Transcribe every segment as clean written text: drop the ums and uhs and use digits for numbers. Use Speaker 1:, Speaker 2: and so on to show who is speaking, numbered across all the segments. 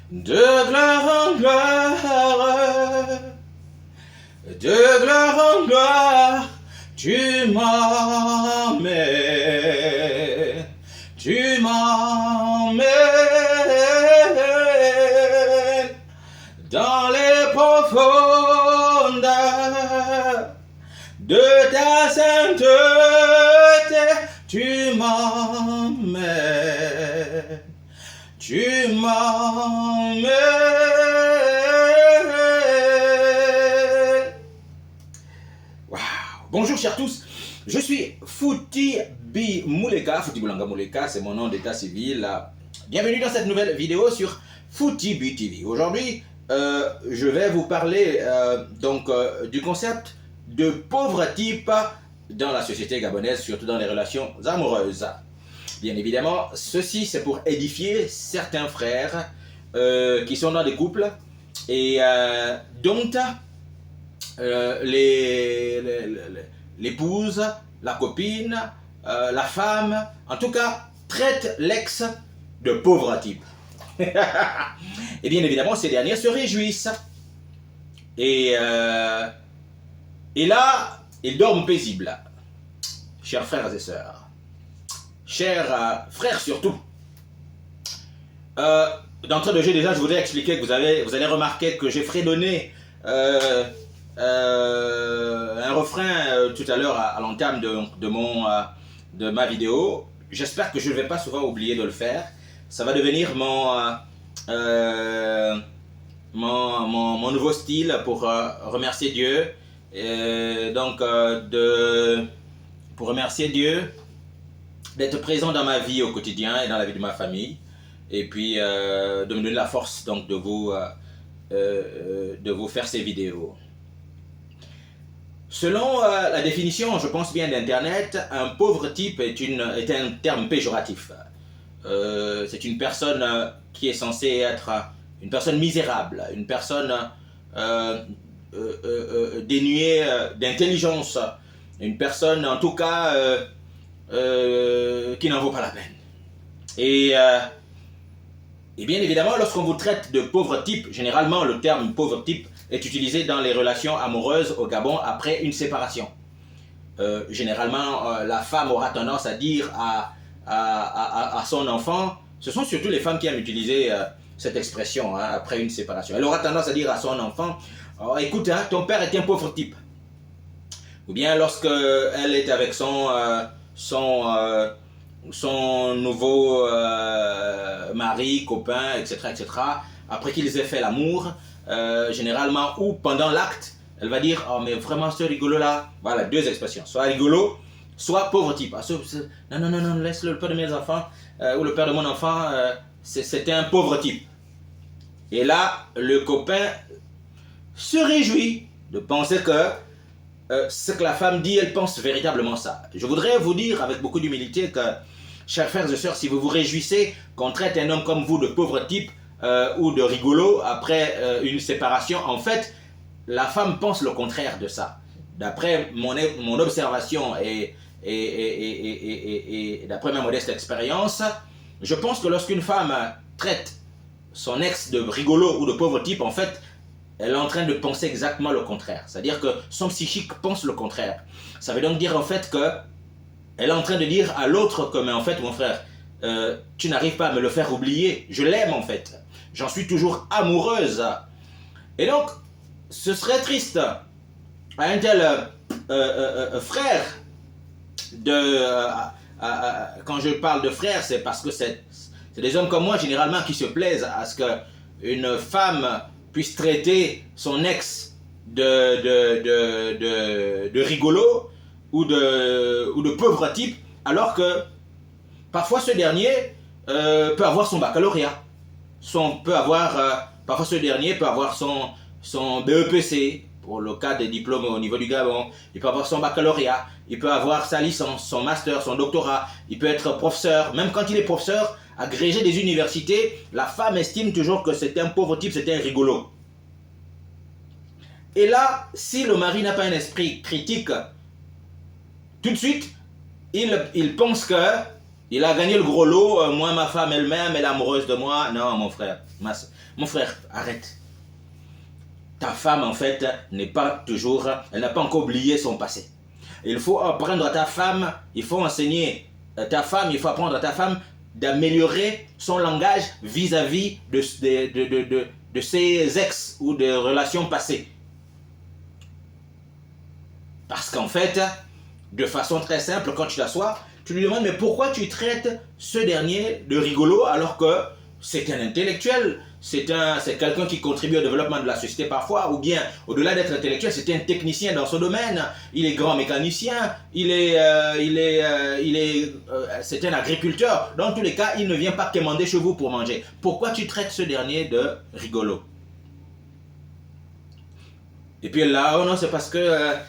Speaker 1: De gloire en gloire, de gloire en gloire, tu m'emmènes, tu m'emmènes dans les profondeurs de ta sainteté, tu m'emmènes, tu m'emmènes. Wow. Bonjour chers tous, je suis Fouti B Mouleka, Fouti Boulanga Mouleka, c'est mon nom d'état civil. Bienvenue dans cette nouvelle vidéo sur Fouti B TV. Aujourd'hui, je vais vous parler du concept de pauvre type dans la société gabonaise, surtout dans les relations amoureuses. Bien évidemment, ceci c'est pour édifier certains frères qui sont dans des couples et dont l'épouse, la copine, la femme, en tout cas, traite l'ex de pauvre type. Et bien évidemment, ces derniers se réjouissent. Et là, ils dorment paisibles. Chers frères et sœurs. Chers frères surtout. D'entrée de jeu, déjà, je voudrais expliquer que vous allez remarquer que j'ai fredonné un refrain tout à l'heure à l'entame de ma vidéo. J'espère que je ne vais pas souvent oublier de le faire. Ça va devenir mon nouveau style pour remercier Dieu. Pour remercier Dieu d'être présent dans ma vie au quotidien et dans la vie de ma famille. Et puis de me donner la force donc, de vous faire ces vidéos. Selon la définition, je pense bien d'Internet, un pauvre type est un terme péjoratif. C'est une personne qui est censée être une personne misérable, une personne dénuée d'intelligence, une personne en tout cas qui n'en vaut pas la peine. Et bien évidemment, lorsqu'on vous traite de pauvre type, généralement le terme pauvre type est utilisé dans les relations amoureuses au Gabon après une séparation. Généralement, la femme aura tendance à dire à son enfant, ce sont surtout les femmes qui aiment utiliser cette expression après une séparation. Elle aura tendance à dire à son enfant, oh, écoute, ton père est un pauvre type. Ou bien lorsqu'elle est avec son nouveau mari, copain, etc., après qu'ils aient fait l'amour, généralement, ou pendant l'acte, elle va dire, oh mais vraiment ce rigolo là, voilà, deux expressions, soit rigolo, soit pauvre type. Non, laisse le père de mes enfants, ou le père de mon enfant, c'était un pauvre type. Et là, le copain se réjouit de penser que ce que la femme dit, elle pense véritablement ça. Je voudrais vous dire avec beaucoup d'humilité que, chers frères et sœurs, si vous vous réjouissez qu'on traite un homme comme vous de pauvre type ou de rigolo après une séparation, en fait, la femme pense le contraire de ça. D'après mon observation et d'après ma modeste expérience, je pense que lorsqu'une femme traite son ex de rigolo ou de pauvre type, en fait, elle est en train de penser exactement le contraire. C'est-à-dire que son psychique pense le contraire. Ça veut donc dire en fait que elle est en train de dire à l'autre que, mais en fait, mon frère, tu n'arrives pas à me le faire oublier. Je l'aime en fait. J'en suis toujours amoureuse. Et donc, ce serait triste à un tel frère quand je parle de frère, c'est parce que c'est des hommes comme moi, généralement, qui se plaisent à ce qu'une femme puisse traiter son ex de rigolo ou de pauvre type, alors que parfois ce dernier peut avoir son baccalauréat. Parfois ce dernier peut avoir son BEPC, pour le cas des diplômes au niveau du Gabon. Il peut avoir son baccalauréat, il peut avoir sa licence, son master, son doctorat, il peut être professeur. Même quand il est professeur, agrégé des universités, la femme estime toujours que c'est un pauvre type, c'est un rigolo. Et là, si le mari n'a pas un esprit critique, tout de suite, il pense que Il a gagné le gros lot, moi, ma femme elle-même, elle est amoureuse de moi. Non, mon frère, mon frère, arrête. Ta femme, en fait, n'est pas toujours, elle n'a pas encore oublié son passé. Il faut apprendre à ta femme, il faut enseigner ta femme, il faut apprendre à ta femme d'améliorer son langage vis-à-vis de ses ex ou de relations passées. Parce qu'en fait, de façon très simple, quand tu t'assois, tu lui demandes mais pourquoi tu traites ce dernier de rigolo alors que c'est un intellectuel, c'est quelqu'un qui contribue au développement de la société parfois, ou bien au-delà d'être intellectuel, c'est un technicien dans son domaine, il est grand mécanicien, c'est un agriculteur. Dans tous les cas, il ne vient pas quémander chez vous pour manger. Pourquoi tu traites ce dernier de rigolo? Et puis là, oh non, c'est parce que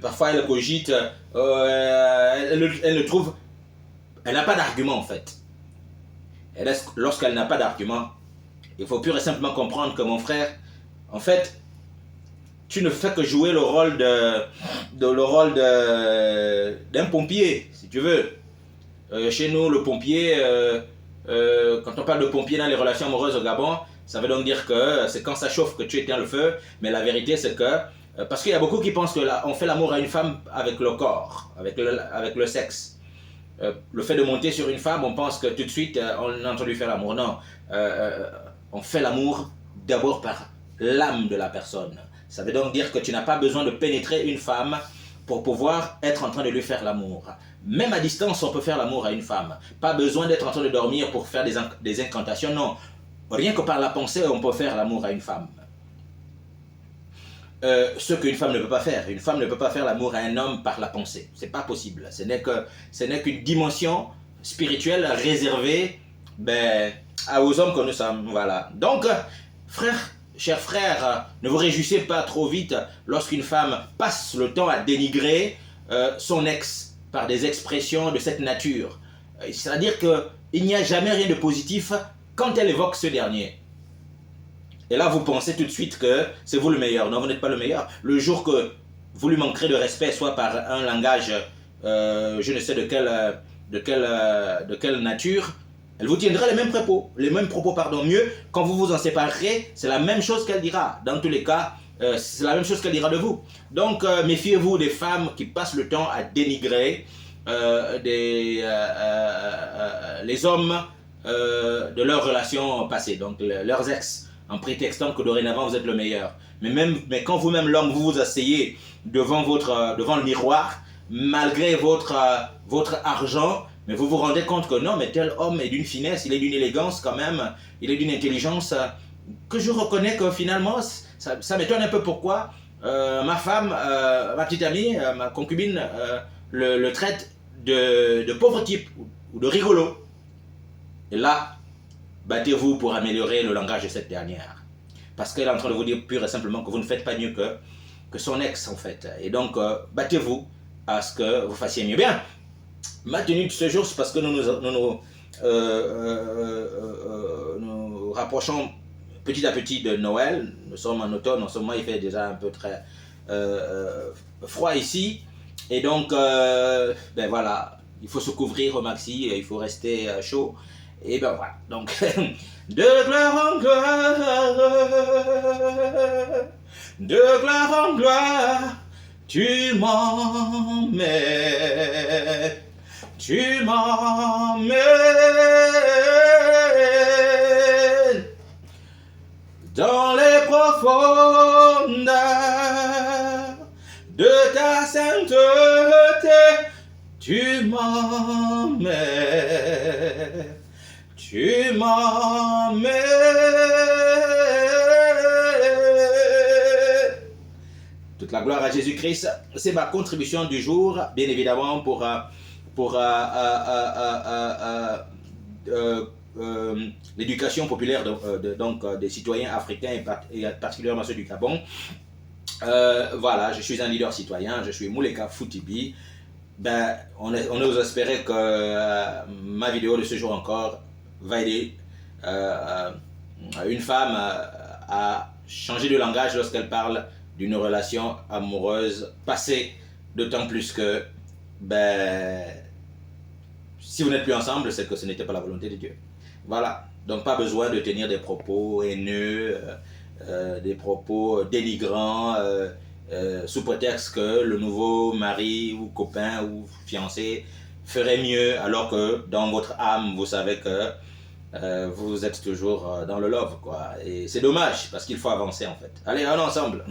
Speaker 1: parfois elle cogite, elle ne trouve, elle n'a pas d'argument en fait. Lorsqu'elle n'a pas d'argument, il faut pur et simplement comprendre que mon frère, en fait, tu ne fais que jouer le rôle d'un pompier, si tu veux. Chez nous, le pompier, quand on parle de pompier dans les relations amoureuses au Gabon, ça veut donc dire que c'est quand ça chauffe que tu éteins le feu, mais la vérité c'est que, parce qu'il y a beaucoup qui pensent qu'on fait l'amour à une femme avec le corps, avec le sexe. Le fait de monter sur une femme, on pense que tout de suite on a entendu faire l'amour. Non, on fait l'amour d'abord par l'âme de la personne. Ça veut donc dire que tu n'as pas besoin de pénétrer une femme pour pouvoir être en train de lui faire l'amour. Même à distance, on peut faire l'amour à une femme. Pas besoin d'être en train de dormir pour faire des incantations, non. Rien que par la pensée, on peut faire l'amour à une femme. Ce qu'une femme ne peut pas faire. Une femme ne peut pas faire l'amour à un homme par la pensée. C'est pas possible. Ce n'est qu'une dimension spirituelle réservée aux hommes que nous sommes. Voilà. Donc, chers frères, ne vous réjouissez pas trop vite lorsqu'une femme passe le temps à dénigrer son ex par des expressions de cette nature. C'est-à-dire qu'il n'y a jamais rien de positif quand elle évoque ce dernier. Et là, vous pensez tout de suite que c'est vous le meilleur. Non, vous n'êtes pas le meilleur. Le jour que vous lui manquerez de respect, soit par un langage, je ne sais de quelle nature, elle vous tiendra les mêmes propos, mieux, quand vous vous en séparerez, c'est la même chose qu'elle dira. Dans tous les cas, c'est la même chose qu'elle dira de vous. Donc, méfiez-vous des femmes qui passent le temps à dénigrer les hommes de leurs relations passées, donc leurs ex, en prétextant que dorénavant vous êtes le meilleur. Mais quand vous-même l'homme, vous vous asseyez devant le miroir, malgré votre argent, mais vous vous rendez compte que non, mais tel homme est d'une finesse, il est d'une élégance quand même, il est d'une intelligence que je reconnais que finalement, ça m'étonne un peu pourquoi ma femme, ma petite amie, ma concubine, le traite de pauvre type ou de rigolo. Et là, battez-vous pour améliorer le langage de cette dernière. Parce qu'elle est en train de vous dire pur et simplement que vous ne faites pas mieux que son ex en fait. Et donc, battez-vous à ce que vous fassiez mieux. Bien, ma tenue de ce jour, c'est parce que nous rapprochons petit à petit de Noël. Nous sommes en automne, en ce moment il fait déjà un peu très froid ici. Et donc, voilà, il faut se couvrir au maxi, il faut rester chaud. Et ben voilà, donc, de gloire en gloire, de gloire en gloire, tu m'emmènes, dans les profondeurs de ta sainteté, tu m'emmènes. Tu m'emmènes. Toute la gloire à Jésus-Christ. C'est ma contribution du jour, bien évidemment, pour l'éducation populaire donc, des citoyens africains et particulièrement ceux du Gabon. Voilà, je suis un leader citoyen, je suis Mouleka Foutibi. On ose espérer que ma vidéo de ce jour encore va aider une femme à changer de langage lorsqu'elle parle d'une relation amoureuse passée, d'autant plus que si vous n'êtes plus ensemble, c'est que ce n'était pas la volonté de Dieu. Voilà. Donc pas besoin de tenir des propos haineux, des propos dénigrants, sous prétexte que le nouveau mari ou copain ou fiancé ferait mieux, alors que dans votre âme, vous savez que vous êtes toujours dans le love, quoi. Et c'est dommage, parce qu'il faut avancer, en fait. Allez, allons ensemble.